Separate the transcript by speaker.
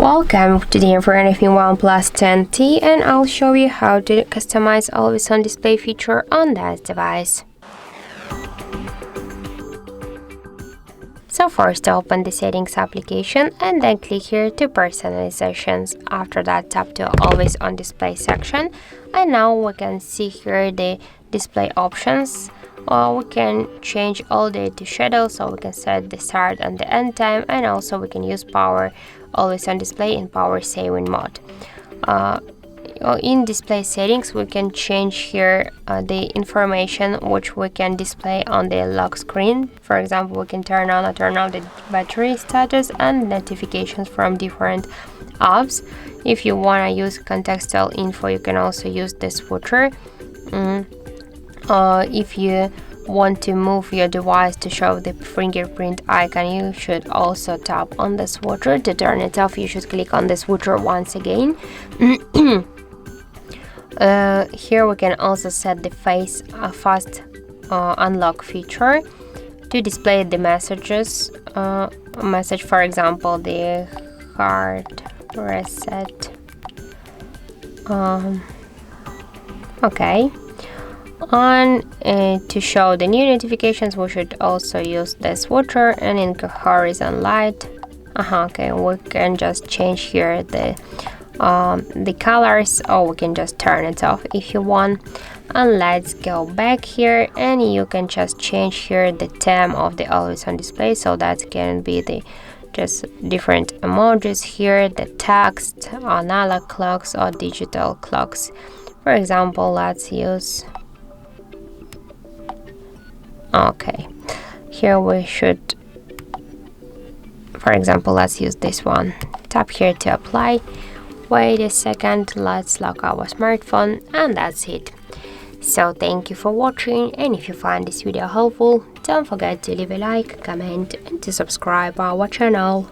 Speaker 1: Welcome, today I'm reviewing OnePlus 10T and I'll show you how to customize always on display feature on that device. So first open the settings application and then click here to personalizations. After that tap to always on display section and now we can see here the display options. We can change all day to schedule, so we can set the start and the end time, and also we can use power always on display in power saving mode. In display settings we can change here the information which we can display on the lock screen. For example, we can turn on or turn off the battery status and notifications from different apps. If you want to use contextual info, you can also use this switcher. If you want to move your device to show the fingerprint icon, you should also tap on the switcher. To turn it off, you should click on the switcher once again. Here we can also set the face fast unlock feature to display the messages. Message, for example, the hard reset. Okay. To show the new notifications, we should also use the switcher, and in horizon light, okay, we can just change here the colors, or we can just turn it off if you want. And let's go back here, and you can just change here the theme of the always on display, so that can be the just different emojis here, the text, analog clocks or digital clocks. For example, let's use here we should, for example, let's use this one. Tap here to apply. Wait a second, let's lock our smartphone, and that's it. So thank you for watching, and if you find this video helpful, don't forget to leave a like, comment and to subscribe our channel.